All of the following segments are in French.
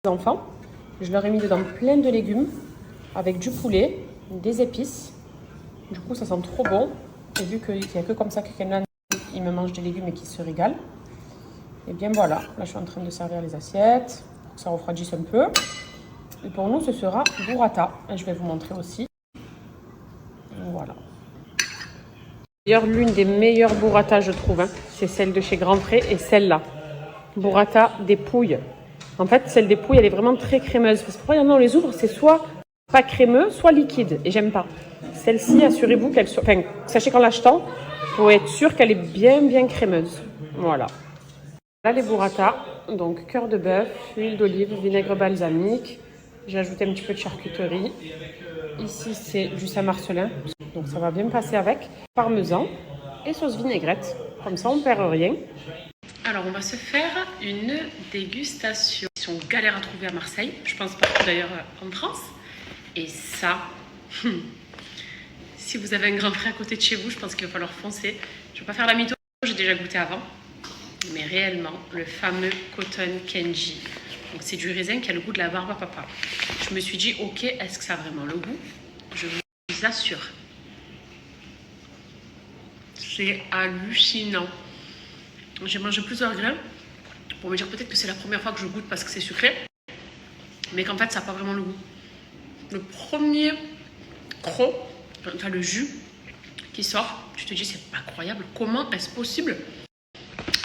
enfants. Je leur ai mis dedans plein de légumes avec du poulet, des épices. Du coup, ça sent trop bon. Et vu qu'il n'y a que comme ça que Kenan, il me mange des légumes et qu'il se régale. Et bien voilà, là je suis en train de servir les assiettes. Ça refroidisse un peu. Et pour nous, ce sera burrata. Et je vais vous montrer aussi. Voilà. D'ailleurs, l'une des meilleures burrata, je trouve, hein, c'est celle de chez Grand Frais et celle-là. Burrata des pouilles. En fait, celle des pouilles, elle est vraiment très crémeuse. Parce que parfois, il y en a, on les ouvre, c'est soit pas crémeux, soit liquide. Et j'aime pas. Celle-ci, assurez-vous qu'elle soit... Enfin, sachez qu'en l'achetant, il faut être sûr qu'elle est bien crémeuse. Voilà. Là, les burrata. Donc, cœur de bœuf, huile d'olive, vinaigre balsamique. J'ai ajouté un petit peu de charcuterie. Ici, c'est du Saint-Marcelin. Donc, ça va bien passer avec. Parmesan et sauce vinaigrette. Comme ça, on perd rien. Alors, on va se faire une dégustation. Ils sont galères à trouver à Marseille. Je pense partout d'ailleurs en France. Et ça, si vous avez un Grand Frais à côté de chez vous, je pense qu'il va falloir foncer. Je ne vais pas faire la mytho, j'ai déjà goûté avant. Mais réellement, le fameux Cotton Candy. Donc, c'est du raisin qui a le goût de la barbe à papa. Je me suis dit, ok, est-ce que ça a vraiment le goût? Je vous assure. C'est hallucinant. J'ai mangé plusieurs grains pour me dire peut-être que c'est la première fois que je goûte parce que c'est sucré, mais qu'en fait ça n'a pas vraiment le goût. Le premier croc, enfin le jus qui sort, tu te dis c'est pas croyable, comment est-ce possible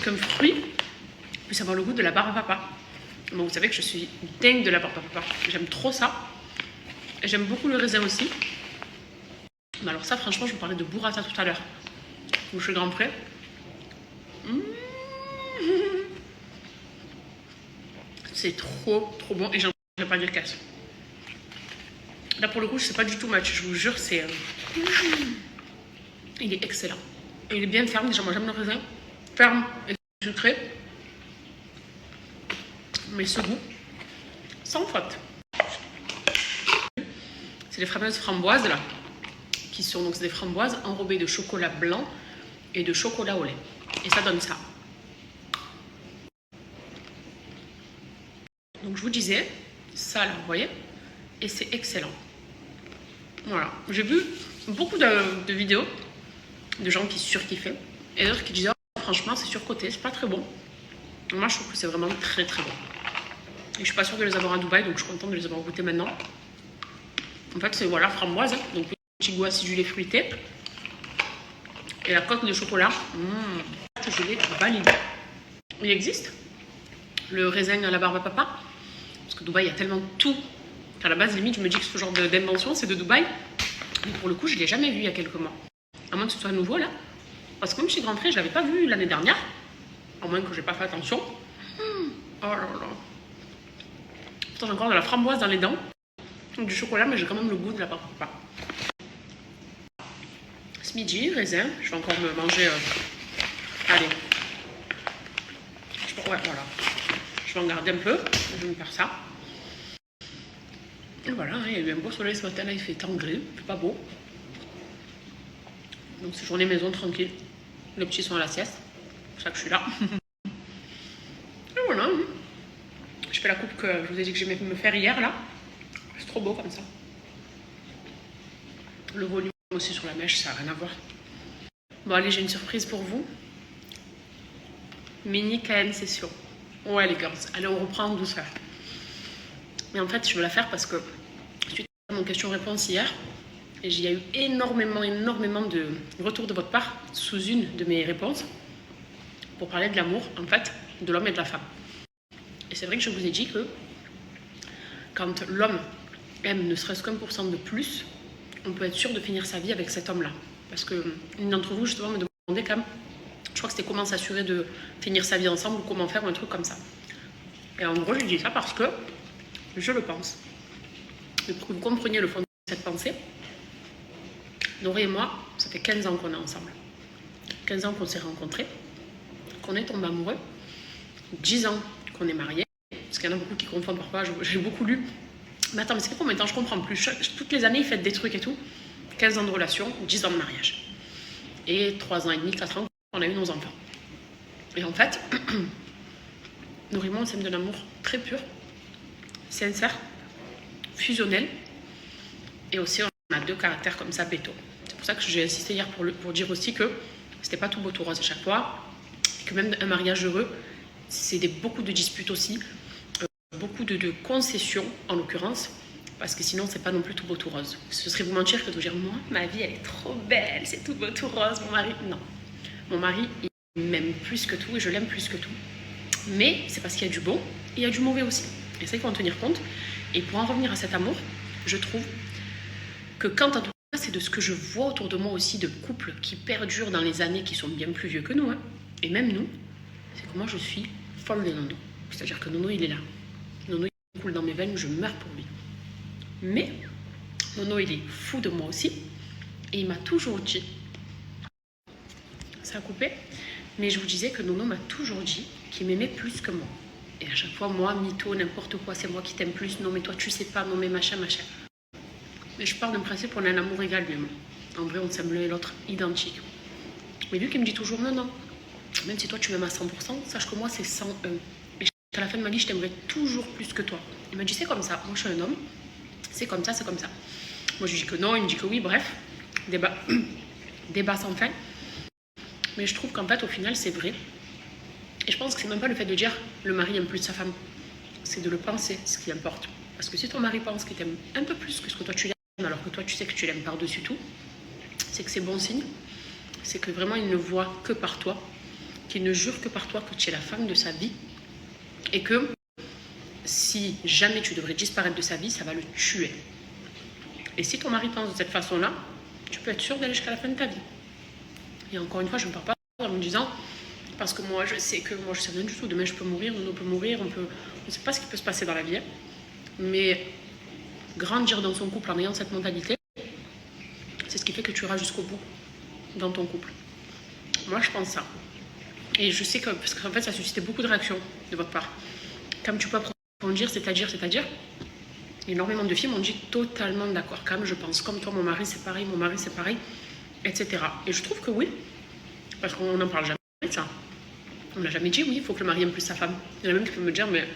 qu'un fruit puisse avoir le goût de la barbe à papa. Bon, vous savez que je suis dingue de la barbe à papa, j'aime trop ça, et j'aime beaucoup le raisin aussi. Mais alors ça franchement je vous parlais de burrata tout à l'heure, où je suis Grand Pré. C'est trop bon et j'en vais pas dire casse. Là pour le coup je sais pas du tout match, je vous jure c'est... Il est excellent. Et il est bien ferme, déjà moi j'aime le raisin. Ferme et sucré. Mais ce goût, sans faute. C'est les fameuses framboises là. Qui sont donc des framboises enrobées de chocolat blanc et de chocolat au lait. Et ça donne ça. Donc je vous disais, ça là, vous voyez, et c'est excellent. Voilà, j'ai vu beaucoup de vidéos de gens qui surkiffaient et d'autres qui disaient oh, franchement c'est surcoté, c'est pas très bon. Moi je trouve que c'est vraiment très bon. Et je suis pas sûre de les avoir à Dubaï, donc je suis contente de les avoir goûtés maintenant. En fait c'est voilà framboise, donc petit goût acidulé fruité. Et la coque de chocolat, je l'ai validé. Il existe le raisin à la barbe à papa. Parce que Dubaï, il y a tellement tout. À la base, limite, je me dis que ce genre d'invention, c'est de Dubaï. Mais pour le coup, je ne l'ai jamais vu il y a quelques mois. À moins que ce soit nouveau, là. Parce que comme chez Grand Prix, je ne l'avais pas vu l'année dernière. À moins que je n'ai pas fait attention. Oh là là. Pourtant, j'ai encore de la framboise dans les dents. Du chocolat, mais j'ai quand même le goût de la barbe à papa. Ce midi, raisin. Je vais encore me manger... Allez. Ouais, voilà. Je vais en garder un peu. Je vais me faire ça. Et voilà, il y a eu un beau soleil ce matin, là il fait temps gris, c'est pas beau. Donc c'est journée maison tranquille. Les petits sont à la sieste, c'est pour ça que je suis là. Et voilà, je fais la coupe que je vous ai dit que j'aimais me faire hier là. C'est trop beau comme ça. Le volume aussi sur la mèche, ça n'a rien à voir. Bon allez, j'ai une surprise pour vous. Mini KN session. Ouais les girls, allez on reprend en douceur. Mais en fait je veux la faire parce que suite à mon question-réponse hier, et il y a eu énormément de retours de votre part sous une de mes réponses pour parler de l'amour, en fait, de l'homme et de la femme. Et c'est vrai que je vous ai dit que quand l'homme aime ne serait-ce qu'1% de plus, on peut être sûr de finir sa vie avec cet homme-là. Parce que une d'entre vous, justement, me demandait quand même, je crois que c'était comment s'assurer de finir sa vie ensemble ou comment faire un truc comme ça. Et en gros, je dis ça parce que je le pense. Et pour que vous compreniez le fond de cette pensée, Doré et moi, ça fait 15 ans qu'on est ensemble. 15 ans qu'on s'est rencontrés, qu'on est tombés amoureux, 10 ans qu'on est mariés, parce qu'il y en a beaucoup qui confondent parfois, j'ai beaucoup lu. Mais attends, mais c'est combien de temps? Je comprends plus. Toutes les années, ils fêtent des trucs et tout. 15 ans de relation, 10 ans de mariage. Et 3 ans et demi, 4 ans qu'on a eu nos enfants. Et en fait, Doré et moi, on s'aime de l'amour très pur. sincère, fusionnel. Et aussi, on a 2 caractères comme ça, béto. C'est pour ça que j'ai insisté hier pour dire aussi que c'était pas tout beau tout rose à chaque fois. Et que même un mariage heureux, c'est beaucoup de disputes aussi. Beaucoup de concessions, en l'occurrence. Parce que sinon, c'est pas non plus tout beau tout rose. Ce serait vous mentir que de dire, moi, ma vie, elle est trop belle, c'est tout beau tout rose. Mon mari, non. Mon mari, il m'aime plus que tout et je l'aime plus que tout. Mais c'est parce qu'il y a du bon et il y a du mauvais aussi. Et ça, il faut en tenir compte. Et pour en revenir à cet amour, je trouve que quand, en tout cas, c'est de ce que je vois autour de moi aussi, de couples qui perdurent dans les années, qui sont bien plus vieux que nous, hein, et même nous, c'est que moi, je suis folle de Nono. C'est-à-dire que Nono, il est là. Nono, il coule dans mes veines, je meurs pour lui. Mais Nono, il est fou de moi aussi. Et il m'a toujours dit, ça a coupé, mais je vous disais que Nono m'a toujours dit qu'il m'aimait plus que moi. Et à chaque fois, moi, mytho, n'importe quoi, c'est moi qui t'aime plus. Non, mais toi, tu sais pas. Non, mais machin, machin. Mais je pars d'un principe qu'on a un amour égal, lui. En vrai, on s'aime l'un et l'autre identique. Mais lui qui me dit toujours, non, non. Même si toi, tu m'aimes à 100%, sache que moi, c'est 101. Et à la fin de ma vie, je t'aimerai toujours plus que toi. Il m'a dit, c'est comme ça. Moi, je suis un homme. C'est comme ça, c'est comme ça. Moi, je lui dis que non, il me dit que oui. Bref, débat, débat sans fin. Mais je trouve qu'en fait, au final, c'est vrai. Et je pense que c'est même pas le fait de dire le mari aime plus sa femme. C'est de le penser, ce qui importe. Parce que si ton mari pense qu'il t'aime un peu plus que ce que toi tu l'aimes, alors que toi tu sais que tu l'aimes par-dessus tout, c'est que c'est bon signe. C'est que vraiment il ne voit que par toi, qu'il ne jure que par toi que tu es la femme de sa vie. Et que si jamais tu devrais disparaître de sa vie, ça va le tuer. Et si ton mari pense de cette façon-là, tu peux être sûr d'aller jusqu'à la fin de ta vie. Et encore une fois, je ne parle pas en me disant, parce que moi je sais rien du tout, demain je peux mourir, Nono peut mourir, on ne sait pas ce qui peut se passer dans la vie. Hein. Mais grandir dans son couple en ayant cette mentalité, c'est ce qui fait que tu iras jusqu'au bout dans ton couple. Moi je pense ça. Et je sais que, parce qu'en fait ça a suscité beaucoup de réactions de votre part. Comme tu peux approfondir, c'est-à-dire, énormément de filles m'ont dit totalement d'accord. Comme je pense comme toi, mon mari c'est pareil, etc. Et je trouve que oui, parce qu'on n'en parle jamais de ça. On n'a jamais dit oui, il faut que le mari aime plus sa femme. Il y en a même qui peuvent me dire, mais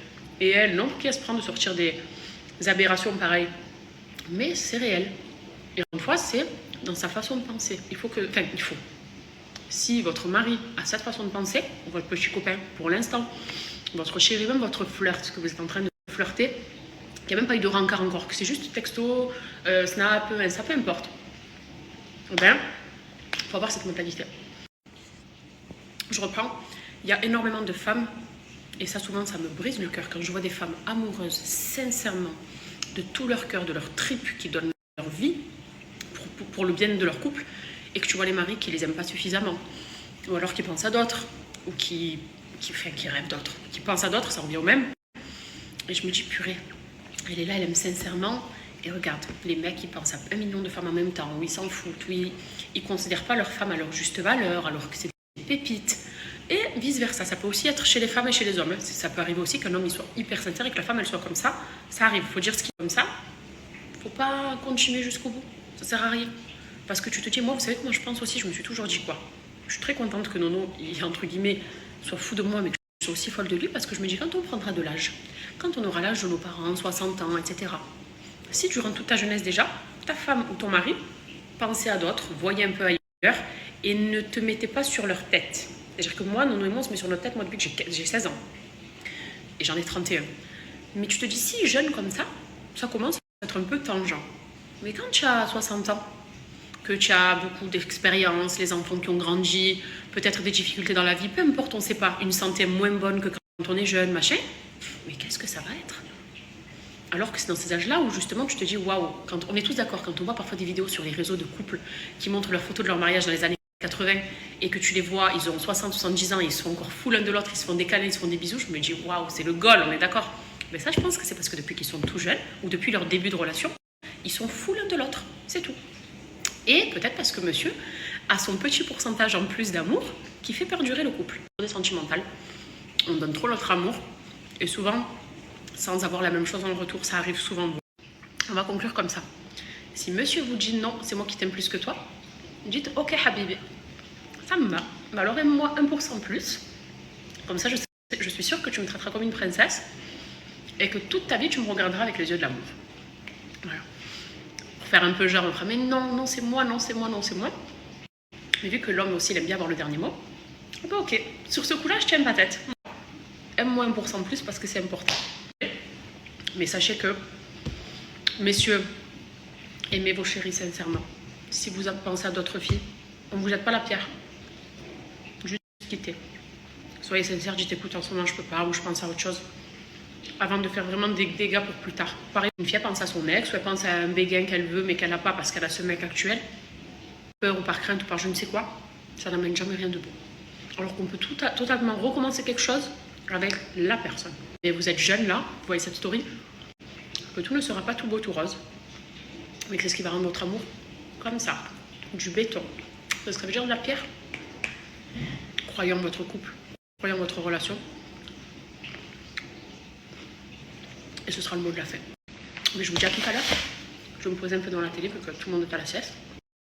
et elle, non, qui elle se prend de sortir des aberrations pareilles. Mais c'est réel. Et une fois, c'est dans sa façon de penser. Il faut. Si votre mari a cette façon de penser, votre petit copain, pour l'instant, votre chéri, même votre flirt, que vous êtes en train de flirter, il n'y a même pas eu de rencard encore, que c'est juste texto, snap, ça peu importe. Ben, il faut avoir cette mentalité. Je reprends. Il y a énormément de femmes, et ça souvent ça me brise le cœur, quand je vois des femmes amoureuses, sincèrement, de tout leur cœur, de leur trip, qui donnent leur vie pour le bien de leur couple, et que tu vois les maris qui les aiment pas suffisamment, ou alors qui pensent à d'autres, ou qui rêvent d'autres, qui pensent à d'autres, ça revient au même. Et je me dis, purée, elle est là, elle aime sincèrement, et regarde, les mecs, ils pensent à 1 million de femmes en même temps, où ils s'en foutent, où ils considèrent pas leur femme à leur juste valeur, alors que c'est des pépites. Et vice-versa, ça peut aussi être chez les femmes et chez les hommes. Ça peut arriver aussi qu'un homme il soit hyper sincère et que la femme elle soit comme ça. Ça arrive, il faut dire ce qui est comme ça. Il ne faut pas continuer jusqu'au bout. Ça ne sert à rien. Parce que tu te dis, moi, vous savez comment je pense aussi, je me suis toujours dit quoi. Je suis très contente que Nono, entre guillemets, soit fou de moi, mais que je sois aussi folle de lui, parce que je me dis, quand on prendra de l'âge, quand on aura l'âge de nos parents, 60 ans, etc., si durant toute ta jeunesse déjà, ta femme ou ton mari pensait à d'autres, voyait un peu ailleurs, et ne te mettait pas sur leur tête. C'est-à-dire que moi, Nono et moi, on se met sur notre tête, moi, depuis que j'ai 16 ans. Et j'en ai 31. Mais tu te dis, si jeune comme ça commence à être un peu tangent. Mais quand tu as 60 ans, que tu as beaucoup d'expérience, les enfants qui ont grandi, peut-être des difficultés dans la vie, peu importe, on ne sait pas, une santé moins bonne que quand on est jeune, machin, mais qu'est-ce que ça va être? Alors que c'est dans ces âges-là où justement tu te dis, waouh, on est tous d'accord, quand on voit parfois des vidéos sur les réseaux de couples qui montrent leurs photos de leur mariage dans les années 80 et que tu les vois, ils ont 60, 70 ans, ils sont encore fous l'un de l'autre, ils se font des câlins, ils se font des bisous, je me dis waouh, c'est le goal, on est d'accord. Mais ça, je pense que c'est parce que depuis qu'ils sont tout jeunes ou depuis leur début de relation, ils sont fous l'un de l'autre, c'est tout. Et peut-être parce que monsieur a son petit pourcentage en plus d'amour qui fait perdurer le couple. On est sentimental, on donne trop notre amour et souvent, sans avoir la même chose en retour, ça arrive souvent. On va conclure comme ça. Si monsieur vous dit non, c'est moi qui t'aime plus que toi, dites ok Habibi, ça me va, mais alors aime-moi 1% plus, comme ça je suis sûre que tu me traiteras comme une princesse et que toute ta vie, tu me regarderas avec les yeux de l'amour. Voilà. Pour faire un peu genre, mais non, non, c'est moi, non, c'est moi, non, c'est moi. Mais vu que l'homme aussi, il aime bien avoir le dernier mot, bah ok, sur ce coup-là, je tiens ma tête. Aime-moi 1% de plus parce que c'est important. Mais sachez que, messieurs, aimez vos chéris sincèrement. Si vous pensez à d'autres filles, on ne vous jette pas la pierre. Juste quittez. Soyez sincères, dites écoute, en ce moment je peux pas, ou je pense à autre chose. Avant de faire vraiment des dégâts pour plus tard. Pareil, une fille elle pense à son ex, ou elle pense à un béguin qu'elle veut mais qu'elle n'a pas parce qu'elle a ce mec actuel. Peur ou par crainte ou par je ne sais quoi, ça n'amène jamais rien de bon. Alors qu'on peut totalement recommencer quelque chose avec la personne. Et vous êtes jeune là, vous voyez cette story, que tout ne sera pas tout beau, tout rose. Mais qu'est-ce qui va rendre votre amour comme ça, du béton. Ça veut dire de la pierre. Croyez en votre couple, croyez en votre relation. Et ce sera le mot de la fin. Mais je vous dis à tout à l'heure. Je vais me poser un peu dans la télé parce que tout le monde est à la sieste.